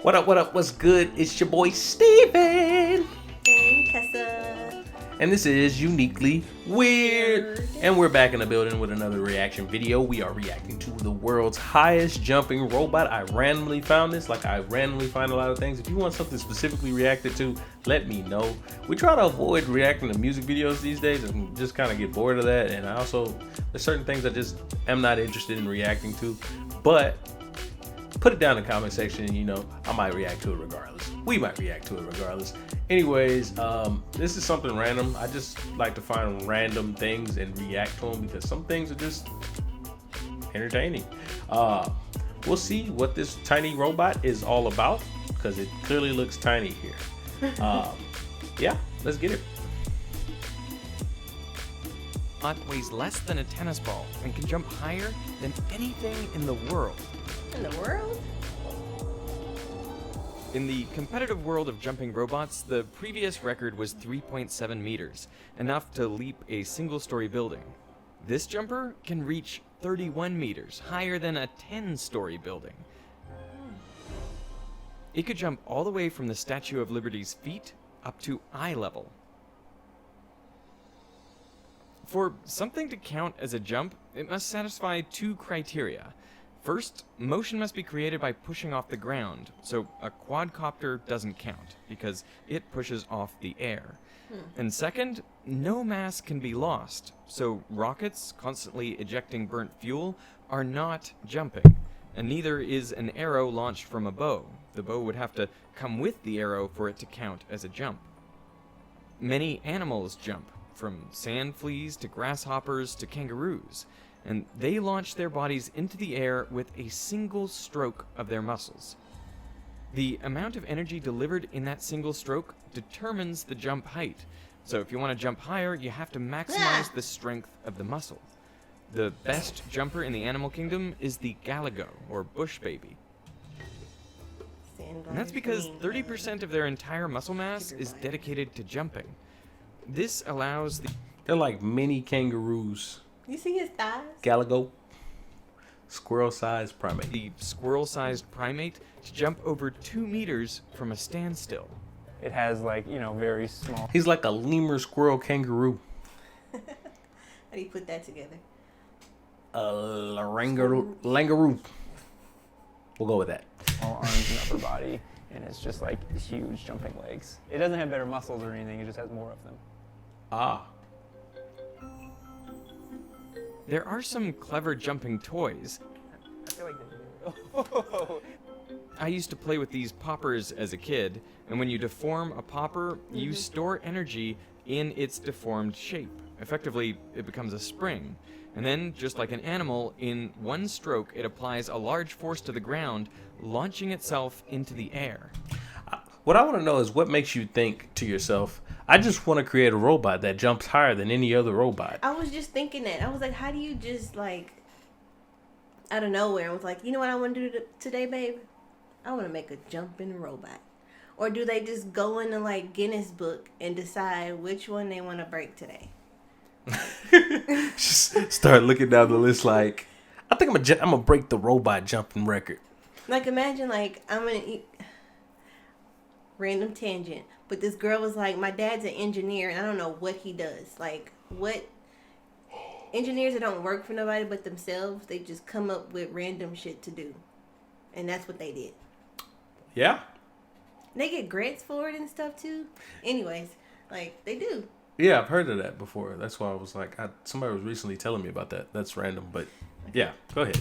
What up, what up, what's good? It's your boy Steven. And Tessa. And this is Uniquely Weird. And we're back in the building with another reaction video. We are reacting to the world's highest jumping robot. I randomly found this, like I randomly find a lot of things. If you want something specifically reacted to, let me know. We try to avoid reacting to music videos these days and just kind of get bored of that. And I also, there's certain things I just am not interested in reacting to. But put it down in the comment section and, you know, I might react to it regardless. We might react to it regardless. Anyways, this is something random. I just like to find random things and react to them because some things are just entertaining. We'll see what this tiny robot is all about because it clearly looks tiny here. Yeah, let's get it. Bot weighs less than a tennis ball and can jump higher than anything in the world. In the world? In the competitive world of jumping robots, the previous record was 3.7 meters, enough to leap a single-story building. This jumper can reach 31 meters, higher than a 10-story building. It could jump all the way from the Statue of Liberty's feet up to eye level. For something to count as a jump, it must satisfy two criteria. First, motion must be created by pushing off the ground, so a quadcopter doesn't count, because it pushes off the air. And second, no mass can be lost, so rockets constantly ejecting burnt fuel are not jumping, and neither is an arrow launched from a bow. The bow would have to come with the arrow for it to count as a jump. Many animals jump, from sand fleas to grasshoppers to kangaroos, and they launch their bodies into the air with a single stroke of their muscles. The amount of energy delivered in that single stroke determines the jump height. So if you want to jump higher, you have to maximize the strength of the muscle. The best jumper in the animal kingdom is the galago, or bush baby. And that's because 30% of their entire muscle mass is dedicated to jumping. This allows the... They're like mini kangaroos. You see his thighs? Galago. Squirrel-sized primate. The squirrel-sized primate to jump over 2 meters from a standstill. It has, like, you know, very small. He's like a lemur squirrel kangaroo. How do you put that together? Langaroo. We'll go with that. Small arms and upper body, and it's just like huge jumping legs. It doesn't have better muscles or anything, it just has more of them. Ah. There are some clever jumping toys. I feel like I used to play with these poppers as a kid, and when you deform a popper, you store energy in its deformed shape. Effectively, it becomes a spring. And then, just like an animal, in one stroke, it applies a large force to the ground, launching itself into the air. What I want to know is what makes you think to yourself, I just want to create a robot that jumps higher than any other robot. I was just thinking that. I was like, how do you just, like, out of nowhere, and was like, you know what I want to do today, babe? I want to make a jumping robot. Or do they just go into, like, Guinness book and decide which one they want to break today? Just start looking down the list like, I think I'm gonna break the robot jumping record. Like, imagine, like, I'm going to eat... Random tangent. But this girl was like, my dad's an engineer, and I don't know what he does. Like, what... Engineers that don't work for nobody but themselves, they just come up with random shit to do. And that's what they did. Yeah. They get grants for it and stuff, too. Anyways, like, they do. Yeah, I've heard of that before. That's why I was like, somebody was recently telling me about that. That's random, but yeah, go ahead.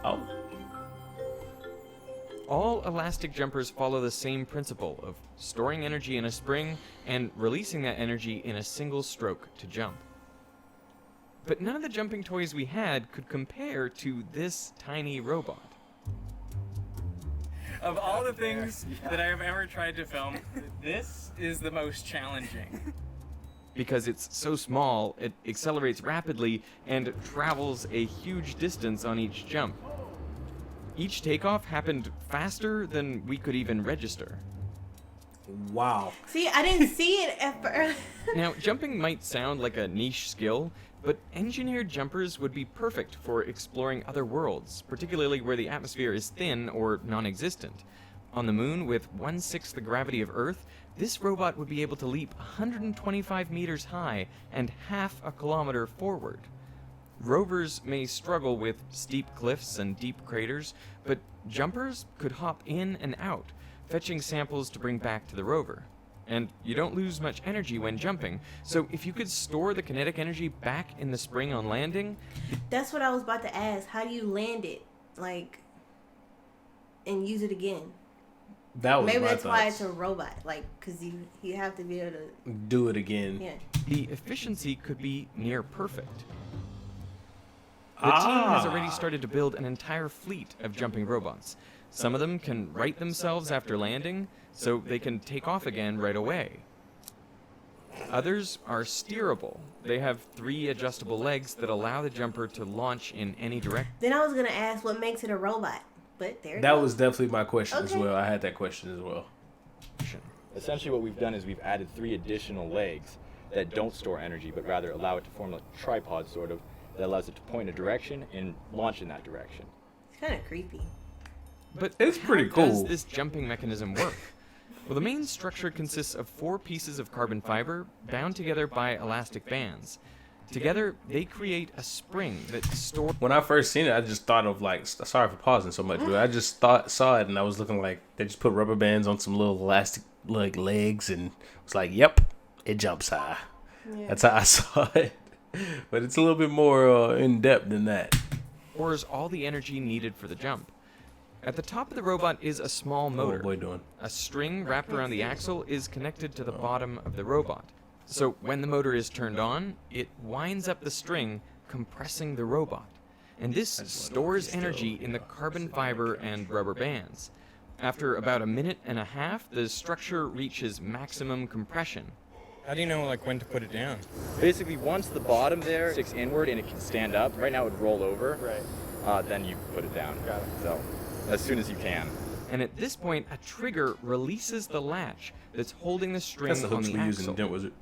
Oh. All elastic jumpers follow the same principle of storing energy in a spring and releasing that energy in a single stroke to jump. But none of the jumping toys we had could compare to this tiny robot. Of all the things that I have ever tried to film, this is the most challenging. Because it's so small, it accelerates rapidly and travels a huge distance on each jump. Each takeoff happened faster than we could even register. Wow. See, I didn't see it at first. Now, jumping might sound like a niche skill, but engineered jumpers would be perfect for exploring other worlds, particularly where the atmosphere is thin or non-existent. On the moon, with 1/6 the gravity of Earth, this robot would be able to leap 125 meters high and half a kilometer forward. Rovers may struggle with steep cliffs and deep craters, but jumpers could hop in and out, fetching samples to bring back to the rover. And you don't lose much energy when jumping, so if you could store the kinetic energy back in the spring on landing... That's what I was about to ask. How do you land it, like, and use it again? That was Maybe my that's why thoughts. it's a robot, like, because you have to be able to... Do it again. Yeah. The efficiency could be near perfect. The team has already started to build an entire fleet of jumping robots. Some of them can right themselves after landing, so they can take off again right away. Others are steerable. They have 3 adjustable legs that allow the jumper to launch in any direction. Then I was going to ask what makes it a robot, but there it That goes. was definitely my question as Okay. well. I had that question as well. Essentially what we've done is we've added 3 additional legs that don't store energy, but rather allow it to form a tripod, sort of, that allows it to point in a direction and launch in that direction. It's kind of creepy. But It's pretty how does cool. this jumping mechanism work? Well, the main structure consists of 4 pieces of carbon fiber bound together by elastic bands. Together, they create a spring that stores... When I first seen it, I just thought of like, sorry for pausing so much, but I just saw it and I was looking like they just put rubber bands on some little elastic like legs and was like, yep, it jumps high. Yeah. That's how I saw it. But it's a little bit more in depth than that. stores all the energy needed for the jump. At the top of the robot is a small motor. What boy doing? A string wrapped around the axle is connected to the bottom of the robot. So when the motor is turned on, it winds up the string, compressing the robot. And this stores energy in the carbon fiber and rubber bands. After about 1.5 minutes, the structure reaches maximum compression. How do you know when to put it down? Basically, once the bottom there sticks inward and it can stand up, right now it would roll over, then you put it down. Got it. So, as soon as you can. And at this point, a trigger releases the latch that's holding the string That's the on hooks the we use in axle. Dent Wizard.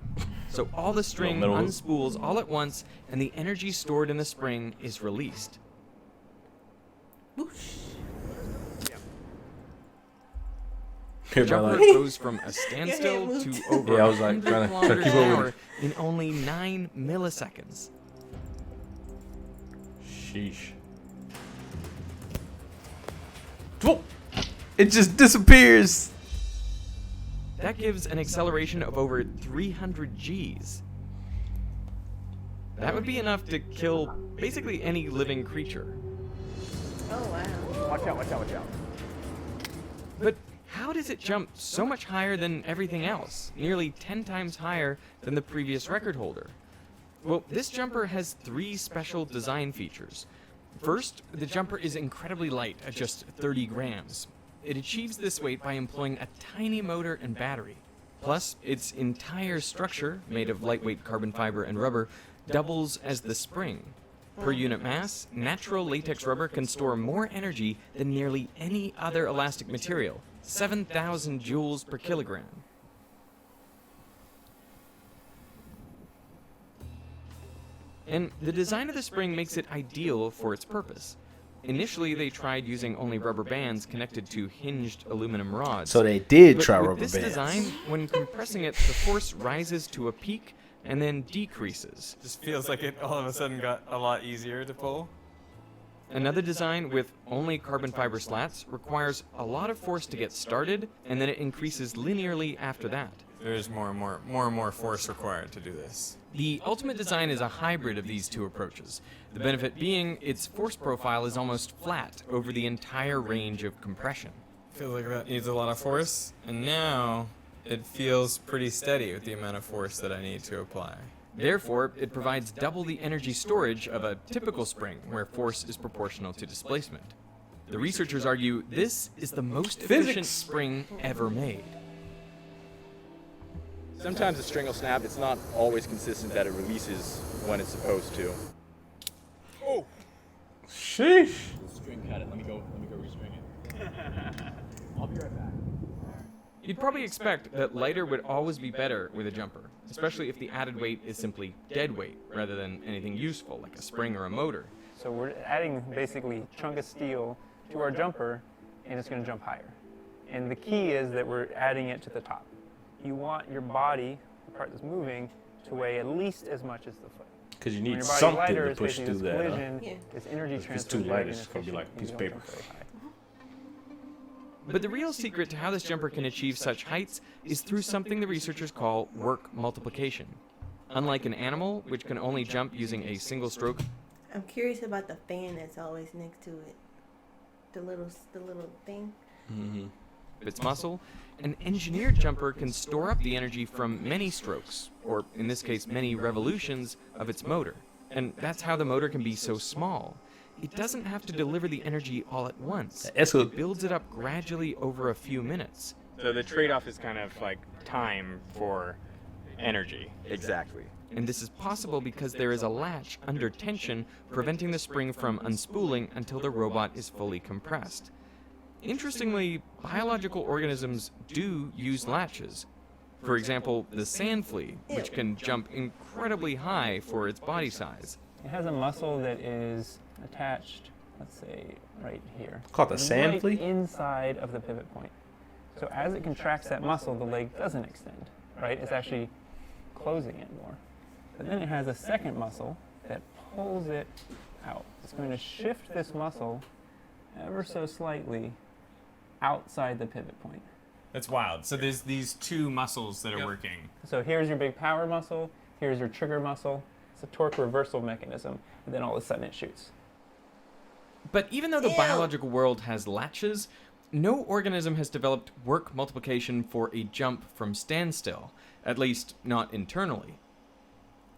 So all the string metal hook. unspools all at once, and the energy stored in the spring is released. Whoosh. The jumper goes from a standstill moved. to over Yeah, I was like 100 trying to kilometers keep an up with hour in only 9 milliseconds. Sheesh. Whoa! It just disappears. That gives an acceleration of over 300 Gs. That would be enough to kill basically any living creature. Oh, wow. Watch out, watch out, watch out. But how does it jump so much higher than everything else, nearly 10 times higher than the previous record holder? Well, this jumper has 3 special design features. First, the jumper is incredibly light at just 30 grams. It achieves this weight by employing a tiny motor and battery. Plus, its entire structure, made of lightweight carbon fiber and rubber, doubles as the spring. Per unit mass, natural latex rubber can store more energy than nearly any other elastic material, 7,000 joules per kilogram. And the design of the spring makes it ideal for its purpose. Initially, they tried using only rubber bands connected to hinged aluminum rods. So they did But try with rubber this bands. design, when compressing it, the force rises to a peak and then decreases. Just feels like it all of a sudden got a lot easier to pull. Another design with only carbon fiber slats requires a lot of force to get started, and then it increases linearly after that. There's more and more force required to do this. The ultimate design is a hybrid of these two approaches. The benefit being its force profile is almost flat over the entire range of compression. Feels like that needs a lot of force, and now it feels pretty steady with the amount of force that I need to apply. Therefore, it provides double the energy storage of a typical spring, where force is proportional to displacement. The researchers argue this is the most efficient spring ever made. Sometimes the string will snap. It's not always consistent that it releases when it's supposed to. Sheesh. The string cut it. Let me go restring it. I'll be right back. You'd probably expect that lighter would always be better with a jumper, especially if the added weight is simply dead weight rather than anything useful like a spring or a motor. So we're adding basically a chunk of steel to our jumper, and it's going to jump higher. And the key is that we're adding it to the top. You want your body, the part that's moving, to weigh at least as much as the foot. Because you When need your body's something lighter, to it's push basically through this that. collision, Yeah. this energy If it's transfer too is light, very it's gonna be inefficient, like a and piece you of don't paper. jump very high. But the real secret to how this jumper can achieve such heights is through something the researchers call work multiplication. Unlike an animal, which can only jump using a single stroke, I'm curious about the fan that's always next to it. The little thing. its muscle, an engineered jumper can store up the energy from many strokes, or in this case, many revolutions of its motor. And that's how the motor can be so small. It doesn't have to deliver the energy all at once. It builds it up gradually over a few minutes. So the trade-off is kind of like time for energy. Exactly. And this is possible because there is a latch under tension preventing the spring from unspooling until the robot is fully compressed. Interestingly, biological organisms do use latches. For example, the sand flea, which can jump incredibly high for its body size. It has a muscle that is attached, let's say, right here. Called the sand right flea? inside of the pivot point. So as it contracts that muscle, the leg doesn't extend, right? It's actually closing it more. But then it has a second muscle that pulls it out. It's going to shift this muscle ever so slightly outside the pivot point. That's wild. So there's these two muscles that are working. So here's your big power muscle, here's your trigger muscle. It's a torque reversal mechanism, and then all of a sudden it shoots. But even though the Ew. biological world has latches, no organism has developed work multiplication for a jump from standstill, at least not internally.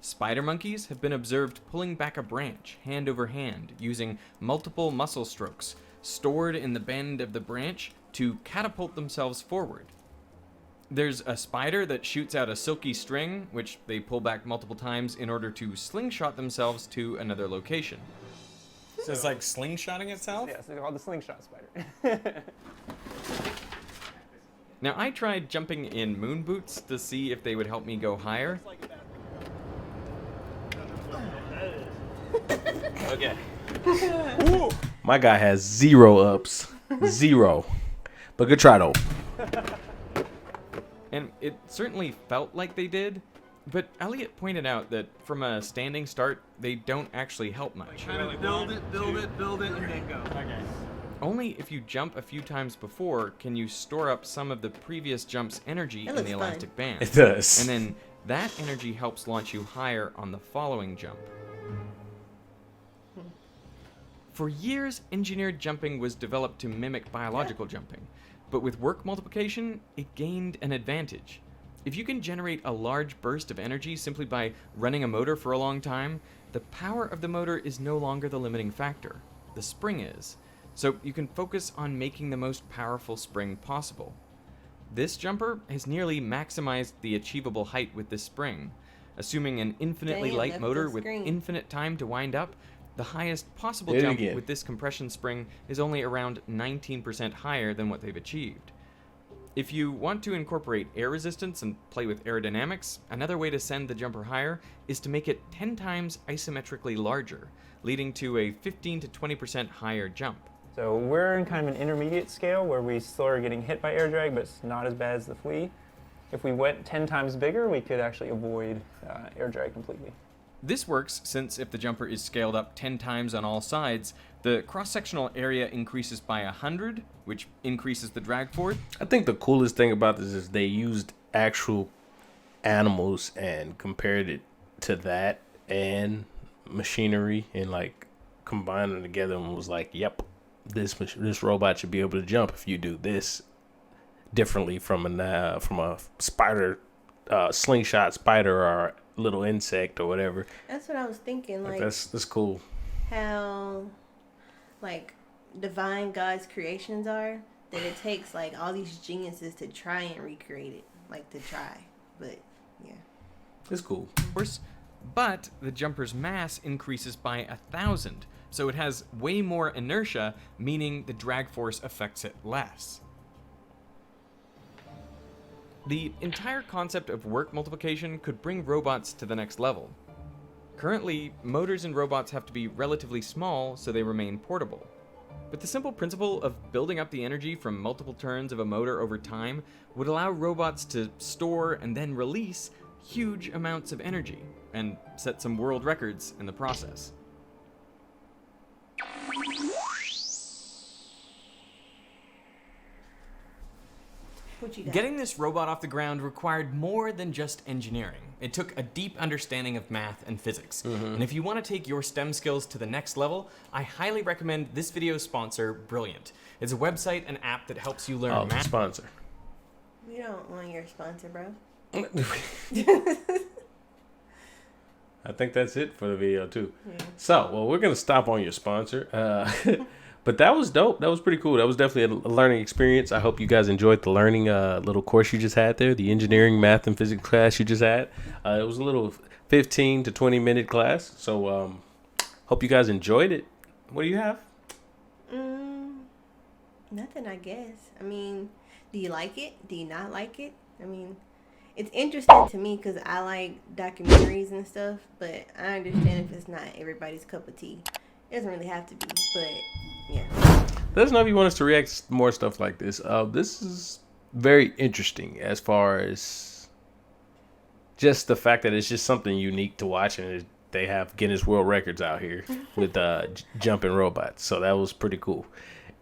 Spider monkeys have been observed pulling back a branch hand over hand using multiple muscle strokes stored in the bend of the branch to catapult themselves forward. There's a spider that shoots out a silky string, which they pull back multiple times in order to slingshot themselves to another location. So it's like slingshotting itself? Yes, it's called the slingshot spider. Now, I tried jumping in moon boots to see if they would help me go higher. Okay. My guy has 0 ups. 0. But good try, though. And it certainly felt like they did, but Elliot pointed out that from a standing start, they don't actually help much. Build it, and then go. Okay. Only if you jump a few times before can you store up some of the previous jump's energy That in looks the fun. elastic band. It does. And then that energy helps launch you higher on the following jump. For years, engineered jumping was developed to mimic biological jumping, but with work multiplication, it gained an advantage. If you can generate a large burst of energy simply by running a motor for a long time, the power of the motor is no longer the limiting factor. The spring is. So you can focus on making the most powerful spring possible. This jumper has nearly maximized the achievable height with this spring. Assuming an infinitely Damn, light left motor the with screen. infinite time to wind up, the highest possible Hit it jump again. with this compression spring is only around 19% higher than what they've achieved. If you want to incorporate air resistance and play with aerodynamics, another way to send the jumper higher is to make it 10 times isometrically larger, leading to a 15 to 20% higher jump. So we're in kind of an intermediate scale where we still are getting hit by air drag, but it's not as bad as the flea. If we went 10 times bigger, we could actually avoid air drag completely. This works since if the jumper is scaled up 10 times on all sides, the cross-sectional area increases by 100, which increases the drag force. I think the coolest thing about this is they used actual animals and compared it to that and machinery and like combined them together and was like, yep, this robot should be able to jump if you do this differently from a spider, slingshot spider or little insect or whatever. That's what I was thinking. Like That's cool. how, like, divine God's creations are. That it takes like all these geniuses to try and recreate it, like to try. But yeah, It's cool. But the jumper's mass increases by 1,000, so it has way more inertia, meaning the drag force affects it less. The entire concept of work multiplication could bring robots to the next level. Currently, motors in robots have to be relatively small so they remain portable. But the simple principle of building up the energy from multiple turns of a motor over time would allow robots to store and then release huge amounts of energy, and set some world records in the process. What you got? Getting this robot off the ground required more than just engineering. It took a deep understanding of math and physics. And if you want to take your STEM skills to the next level, I highly recommend this video's sponsor, Brilliant. It's a website and app that helps you learn Oh, math. sponsor. We don't want your sponsor, bro. I think that's it for the video too. Yeah. So, well, we're gonna stop on your sponsor. But that was dope. That was pretty cool. That was definitely a learning experience. I hope you guys enjoyed the learning little course you just had there, the engineering, math, and physics class you just had. It was a little 15 to 20 minute class. So, hope you guys enjoyed it. What do you have? Nothing, I guess. I mean, do you like it? Do you not like it? I mean, it's interesting to me because I like documentaries and stuff, but I understand if it's not everybody's cup of tea. It doesn't really have to be, but yeah. Let us know if you want us to react to more stuff like this. This is very interesting as far as just the fact that it's just something unique to watch, and they have Guinness World Records out here with jumping robots. So that was pretty cool.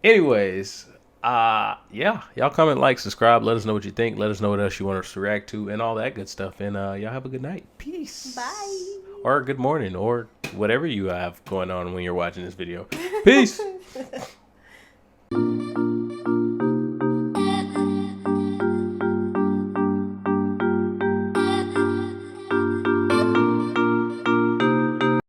Anyways, yeah, y'all comment, like, subscribe. Let us know what you think. Let us know what else you want us to react to and all that good stuff. And y'all have a good night. Peace. Bye. Or good morning, or whatever you have going on when you're watching this video. Peace.